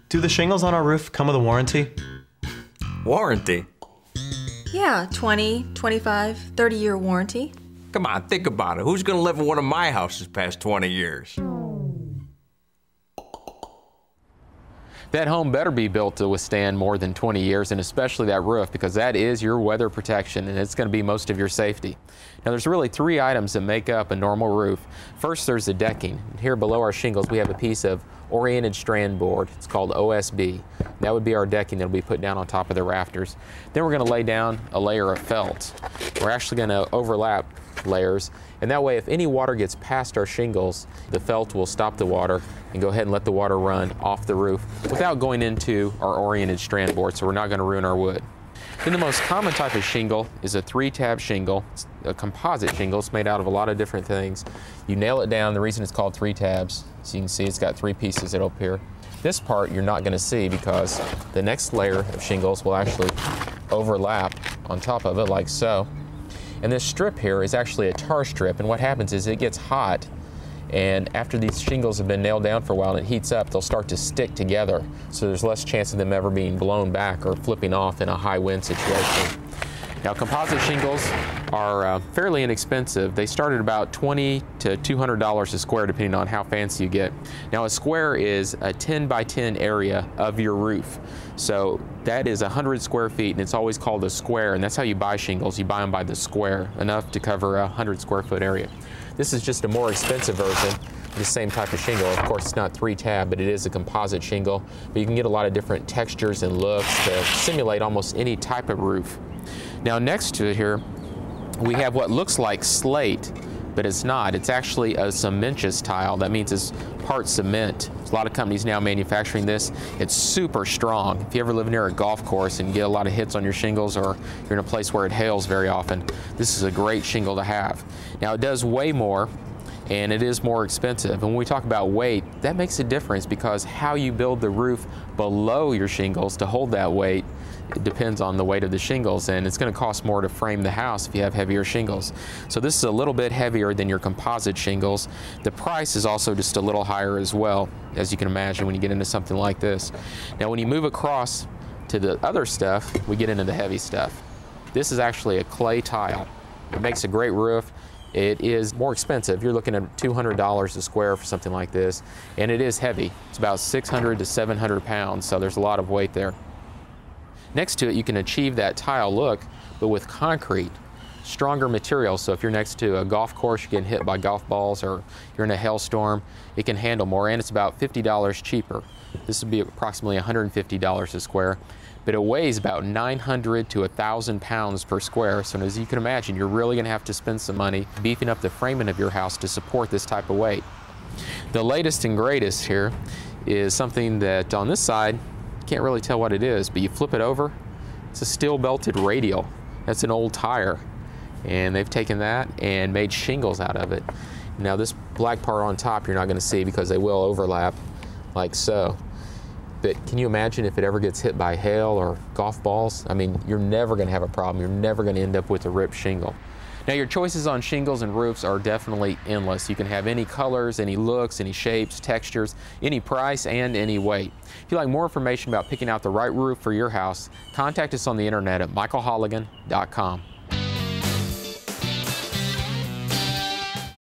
Do the shingles on our roof come with a warranty? Warranty? Yeah, 20, 25, 30-year warranty. Come on, think about it. Who's gonna live in one of my houses past 20 years? That home better be built to withstand more than 20 years, and especially that roof, because that is your weather protection and it's going to be most of your safety. Now there's really three items that make up a normal roof. First, there's the decking. Here below our shingles we have a piece of oriented strand board. It's called OSB. That would be our decking that will be put down on top of the rafters. Then we're going to lay down a layer of felt. We're actually going to overlap layers, and that way if any water gets past our shingles, the felt will stop the water and go ahead and let the water run off the roof without going into our oriented strand board, so we're not going to ruin our wood. Then the most common type of shingle is a 3-tab shingle. It's a composite shingle. It's made out of a lot of different things. You nail it down. The reason it's called 3 tabs, so you can see it's got 3 pieces that up here. This part you're not going to see because the next layer of shingles will actually overlap on top of it like so. And this strip here is actually a tar strip, and what happens is it gets hot, and after these shingles have been nailed down for a while and it heats up, they'll start to stick together, so there's less chance of them ever being blown back or flipping off in a high wind situation. Now composite shingles are fairly inexpensive. They start at about $20 to $200 a square depending on how fancy you get. Now a square is a 10 by 10 area of your roof. So that is 100 square feet, and it's always called a square, and that's how you buy shingles. You buy them by the square, enough to cover a 100 square foot area. This is just a more expensive version of the same type of shingle. Of course, it's not 3-tab, but it is a composite shingle. But you can get a lot of different textures and looks to simulate almost any type of roof. Now next to it here, we have what looks like slate, but it's not. It's actually a cementitious tile. That means it's part cement. There's a lot of companies now manufacturing this. It's super strong. If you ever live near a golf course and get a lot of hits on your shingles, or you're in a place where it hails very often, this is a great shingle to have. Now it does weigh more, and it is more expensive. And when we talk about weight, that makes a difference because how you build the roof below your shingles to hold that weight, it depends on the weight of the shingles, and it's going to cost more to frame the house if you have heavier shingles. So this is a little bit heavier than your composite shingles. The price is also just a little higher as well, as you can imagine when you get into something like this. Now when you move across to the other stuff, we get into the heavy stuff. This is actually a clay tile. It makes a great roof. It is more expensive. You're looking at $200 a square for something like this, and it is heavy. It's about 600 to 700 pounds, so there's a lot of weight there. Next to it, you can achieve that tile look, but with concrete, stronger material. So if you're next to a golf course, you're getting hit by golf balls, or you're in a hailstorm, it can handle more, and it's about $50 cheaper. This would be approximately $150 a square, but it weighs about 900 to 1,000 pounds per square. So as you can imagine, you're really going to have to spend some money beefing up the framing of your house to support this type of weight. The latest and greatest here is something that on this side, can't really tell what it is, but you flip it over, it's a steel belted radial. That's an old tire, and they've taken that and made shingles out of it. Now this black part on top you're not going to see because they will overlap like so. But can you imagine if it ever gets hit by hail or golf balls? I mean, you're never going to have a problem. You're never going to end up with a ripped shingle. Now your choices on shingles and roofs are definitely endless. You can have any colors, any looks, any shapes, textures, any price, and any weight. If you'd like more information about picking out the right roof for your house, contact us on the internet at michaelholigan.com.